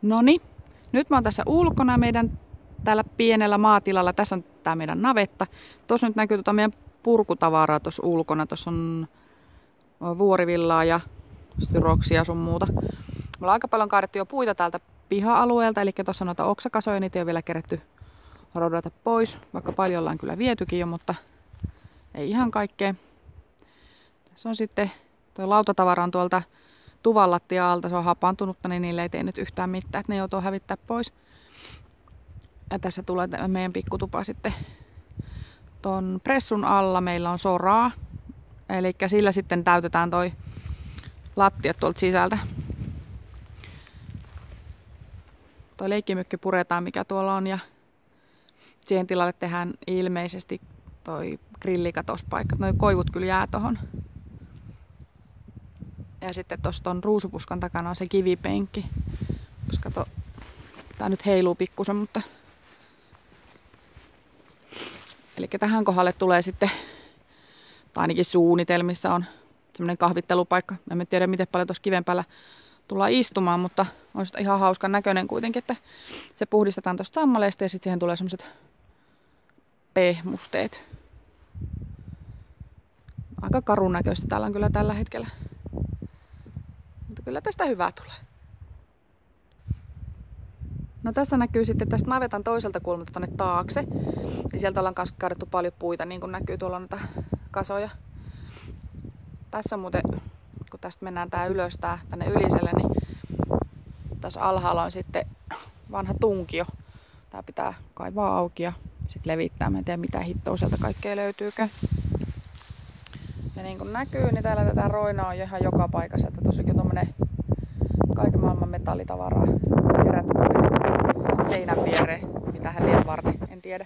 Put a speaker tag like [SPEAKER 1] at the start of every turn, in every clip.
[SPEAKER 1] Noniin, nyt mä oon tässä ulkona meidän täällä pienellä maatilalla. Tässä on tää meidän navetta. Tuossa nyt näkyy meidän purkutavaraa tuossa ulkona. Tuossa on vuorivillaa ja styroksia sun muuta. Me ollaan aika paljon kaadettu jo puita täältä piha-alueelta, eli tuossa noita oksakasoja, niitä ei ole vielä keretty rodata pois, vaikka paljon ollaan kyllä vietykin jo, mutta ei ihan kaikkea. Tässä on sitten tuo lautatavara on tuolta tuvan lattia-alta, se on hapantunutta, niin niille ei tee nyt yhtään mitään, että ne joutuu hävittää pois. Ja tässä tulee meidän pikkutupa sitten ton pressun alla. Meillä on soraa, eli sillä sitten täytetään toi lattiat tuolta sisältä. Toi leikkimykky puretaan, mikä tuolla on, ja siihen tilalle tehdään ilmeisesti toi grillikatospaikka. Noi koivut kyllä jää tohon. Ja sitten tuossa ton ruusupuskan takana on se kivipenkki. Koska tää nyt heiluu pikkusen, mutta... Eli tähän kohdalle tulee sitten, tai ainakin suunnitelmissa on semmonen kahvittelupaikka. En tiedä miten paljon tuossa kiven päällä tullaan istumaan, mutta on ihan hauskan näköinen kuitenkin, että se puhdistetaan tuosta sammaleesta ja sitten siihen tulee semmoset pehmusteet. Aika karun näköistä täällä on kyllä tällä hetkellä. Mutta kyllä tästä hyvää tulee. No tässä näkyy sitten tästä navetan toiselta kulmalta tonne taakse. Ja sieltä ollaan kanssa kaadettu paljon puita, niin kuin näkyy tuolla noita kasoja. Tässä muuten, kun tästä mennään tää ylös tänne Yliselle, niin tässä alhaalla on sitten vanha tunkio. Tää pitää kaivaa auki ja sitten levittää. Mä en tiedä mitä hittoa sieltä kaikkea löytyykään. Ja niin kuin näkyy, niin täällä tätä roinaa on ihan joka paikassa. Että tossakin on tommonen kaiken maailman metallitavaraa kerätty seinän viereen. Mitähän liian varten, en tiedä.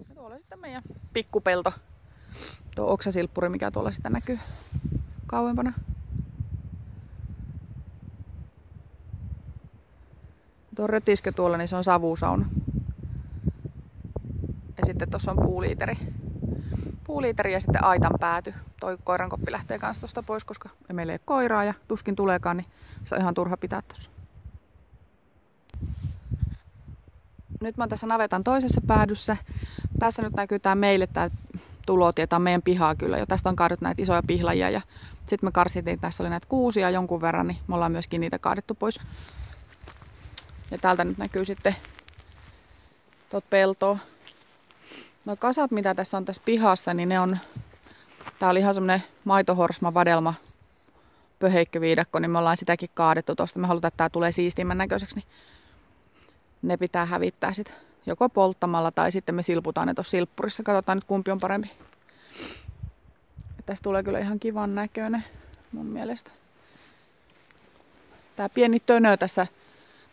[SPEAKER 1] Ja tuolla sitten meidän pikkupelto. Tuo oksasilppuri, mikä tuolla sitten näkyy kauempana. Tuo rötiskö tuolla, niin se on savusauna. Ja sitten tuossa on puuliiteri. Puuliiteri ja sitten aitan pääty. Toi koirankoppi lähtee kanssa tosta pois, koska meillä ei ole koiraa ja tuskin tuleekaan, niin se on ihan turha pitää tossa. Nyt mä oon tässä navetan toisessa päädyssä. Tässä nyt näkyy tää meille tää tulotie, tää on meidän pihaa kyllä jo. Tästä on kaadettu näitä isoja pihlajia ja sitten me karsitiin, tässä oli näitä kuusia jonkun verran, niin me ollaan myöskin niitä kaadettu pois. Ja täältä nyt näkyy sitten tuot peltoa. No kasat, mitä tässä on tässä pihassa, niin ne on... Tää oli ihan semmonen maitohorsma vadelma pöheikköviidakko, niin me ollaan sitäkin kaadettu tosta. Me halutaan, että tää tulee siistimmän näköiseksi, niin ne pitää hävittää sit joko polttamalla tai sitten me silputaan ne tossa silppurissa. Katsotaan nyt kumpi on parempi. Ja tästä tulee kyllä ihan kivan näköinen mun mielestä. Tää pieni tönö tässä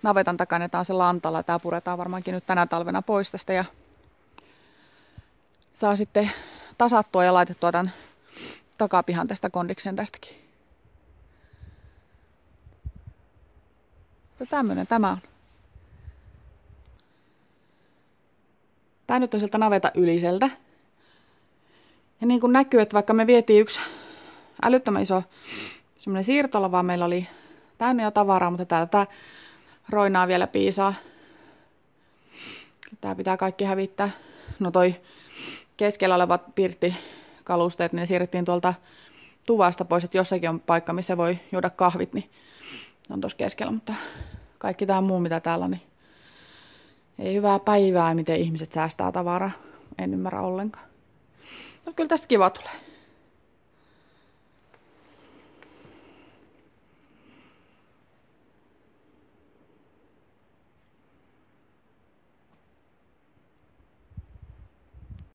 [SPEAKER 1] navetan takana, tää on se lantala. Tää puretaan varmaankin nyt tänä talvena pois tästä ja saa sitten tasattua ja laitettua tän takapihan tästä kondikseen tästäkin. Tämmönen tämä on. Tää nyt on sieltä naveta Yliseltä. Ja niin kuin näkyy, että vaikka me vietiin yksi älyttömän iso semmonen siirtola, vaan meillä oli täynnä jo tavaraa, mutta täällä tää roinaa vielä piisaa. Tää pitää kaikki hävittää. No toi keskellä olevat pirttikalusteet, niin ne siirrettiin tuolta tuvasta pois, että jossakin on paikka, missä voi juoda kahvit, niin on tuossa keskellä, mutta kaikki tää muu, mitä täällä on, niin ei hyvää päivää, miten ihmiset säästää tavaraa. En ymmärrä ollenkaan. No kyllä tästä kiva tulee.